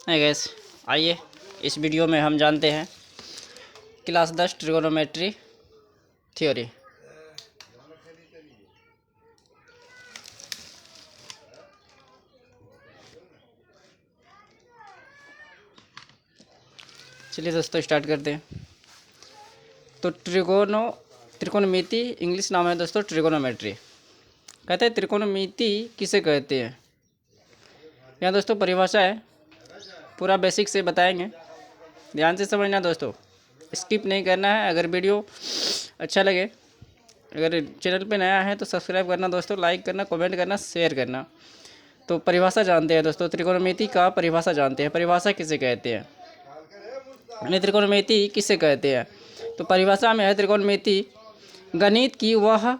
है गैस, आइए इस वीडियो में हम जानते हैं क्लास 10 ट्रिगोनोमेट्री थ्योरी। चलिए दोस्तों स्टार्ट करते हैं। तो त्रिकोणमिति इंग्लिश नाम है दोस्तों ट्रिगोनोमेट्री। कहते हैं त्रिकोणमिति किसे कहते हैं। यहाँ दोस्तों परिभाषा है, पूरा बेसिक से बताएंगे, ध्यान से समझना दोस्तों, स्किप नहीं करना है। अगर वीडियो अच्छा लगे, अगर चैनल पे नया है तो सब्सक्राइब करना दोस्तों, लाइक करना, कमेंट करना, शेयर करना। तो परिभाषा जानते हैं दोस्तों, त्रिकोणमिति का परिभाषा जानते हैं। परिभाषा किसे कहते हैं, त्रिकोणमिति किसे कहते हैं। तो परिभाषा में है, त्रिकोणमिति गणित की वह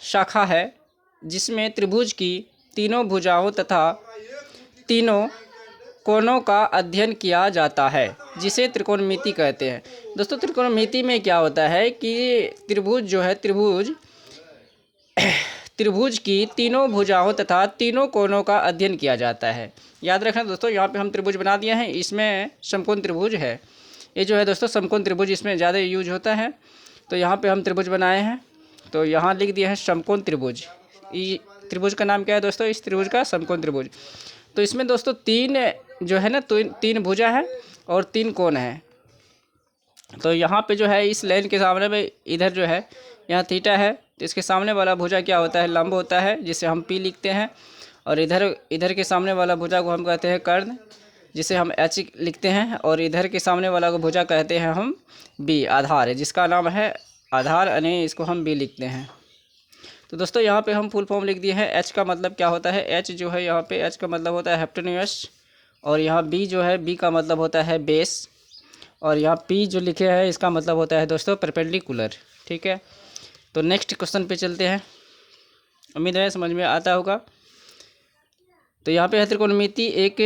शाखा है जिसमें त्रिभुज की तीनों भुजाओं तथा तीनों कोणों का अध्ययन किया जाता है, जिसे त्रिकोणमिति कहते हैं। दोस्तों त्रिकोणमिति में क्या होता है कि त्रिभुज जो है, त्रिभुज की तीनों भुजाओं तथा तीनों कोणों का अध्ययन किया जाता है। याद रखना दोस्तों, यहाँ पे हम त्रिभुज बना दिए हैं, इसमें समकोण त्रिभुज है। ये जो है दोस्तों समकोण त्रिभुज, इसमें ज़्यादा यूज होता है। तो यहाँ पे हम त्रिभुज बनाए हैं, तो यहाँ लिख दिया है समकोण त्रिभुज। ये त्रिभुज का नाम क्या है दोस्तों, इस त्रिभुज का समकोण त्रिभुज। तो इसमें दोस्तों तीन जो है ना, तो तीन भुजा है और तीन कोण है। तो यहाँ पे जो है इस लाइन के सामने में इधर जो है यहाँ थीटा है, तो इसके सामने वाला भुजा क्या होता है, लंब होता है, जिसे हम पी लिखते हैं। और इधर के सामने वाला भुजा को हम कहते हैं कर्ण, जिसे हम एच लिखते हैं। और इधर के सामने वाला को भुजा कहते हैं हम बी, आधार है, जिसका नाम है आधार, यानी इसको हम बी लिखते हैं। तो दोस्तों यहाँ पे हम फुल फॉर्म लिख दिए हैं। एच का मतलब क्या होता है, एच जो है यहाँ पे एच का मतलब होता है हाइपोटेन्यूज। और यहाँ बी जो है, बी का मतलब होता है बेस। और यहाँ पी जो लिखे हैं इसका मतलब होता है दोस्तों परपेंडिकुलर। ठीक है, तो नेक्स्ट क्वेश्चन पे चलते हैं, उम्मीद है समझ में आता होगा। तो यहाँ पे है त्रिकोणमिति एक,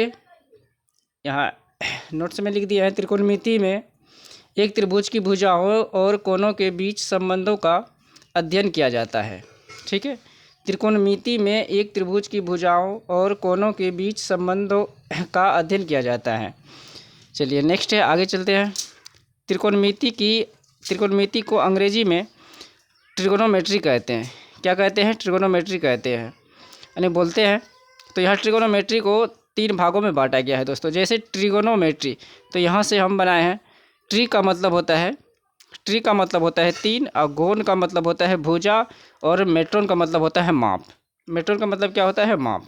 यहाँ नोट्स में लिख दिया है, त्रिकोणमिति में एक त्रिभुज की भुजाओं और कोणों के बीच संबंधों का अध्ययन किया जाता है। ठीक है, त्रिकोणमिति में एक त्रिभुज की भुजाओं और कोणों के बीच संबंधों का अध्ययन किया जाता है। चलिए नेक्स्ट है, आगे चलते हैं। त्रिकोणमिति को अंग्रेजी में ट्रिगोनोमेट्री कहते हैं। क्या कहते हैं, ट्रिगोनोमेट्री कहते हैं, यानी बोलते हैं। तो यहाँ ट्रिगोनोमेट्री को तीन भागों में बांटा गया है दोस्तों। जैसे ट्रिगोनोमेट्री, तो यहाँ से हम बनाए हैं, ट्री का मतलब होता है तीन, और गोन का मतलब होता है भुजा, और मेट्रोन का मतलब होता है माप। मेट्रोन का मतलब क्या होता है, माप।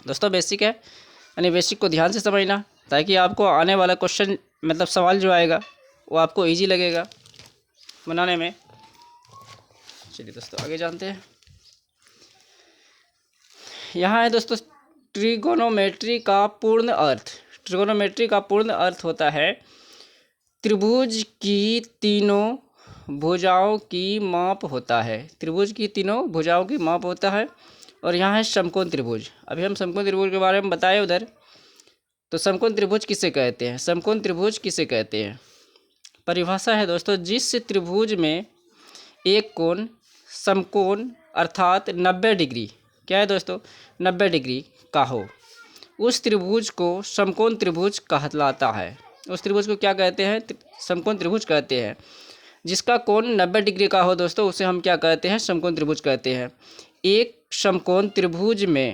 दोस्तों बेसिक है, यानी बेसिक को ध्यान से समझना, ताकि आपको आने वाला क्वेश्चन मतलब सवाल जो आएगा वो आपको इजी लगेगा बनाने में। चलिए दोस्तों आगे जानते हैं। यहाँ है दोस्तों ट्रिगोनोमेट्री का पूर्ण अर्थ। ट्रिगोनोमेट्री का पूर्ण अर्थ होता है त्रिभुज की तीनों भुजाओं की माप होता है। त्रिभुज की तीनों भुजाओं की माप होता है। और यहाँ है समकोण त्रिभुज। अभी हम समकोण त्रिभुज के बारे में बताए उधर। तो समकोण त्रिभुज किसे कहते हैं, समकोण त्रिभुज किसे कहते हैं। परिभाषा है दोस्तों, जिस त्रिभुज में एक कोण समकोण अर्थात 90 डिग्री, क्या है दोस्तों, 90 डिग्री का हो, उस त्रिभुज को समकोण त्रिभुज कहलाता है। उस त्रिभुज को क्या कहते हैं, समकोण त्रिभुज कहते हैं। जिसका कोण 90 डिग्री का हो दोस्तों, उसे हम क्या कहते हैं, समकोण त्रिभुज कहते हैं। एक समकोण त्रिभुज में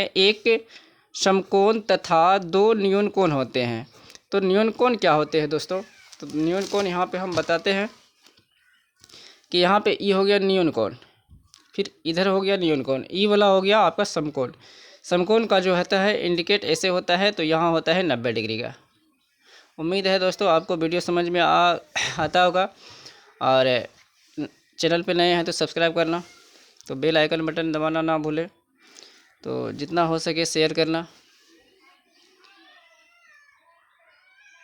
एक समकोण तथा दो न्यून कोण होते हैं। तो न्यून कोण क्या होते हैं दोस्तों, तो न्यून कोण यहाँ पे हम बताते हैं कि यहाँ पे ई हो गया न्यून कोण, फिर इधर हो गया न्यून कोण, ई वाला हो गया आपका समकोण। समकोण का जो होता है इंडिकेट ऐसे होता है, तो यहाँ होता है 90 डिग्री का। उम्मीद है दोस्तों आपको वीडियो समझ में आता होगा। और चैनल पे नए हैं तो सब्सक्राइब करना, तो बेल आइकन बटन दबाना ना भूलें। तो जितना हो सके शेयर करना।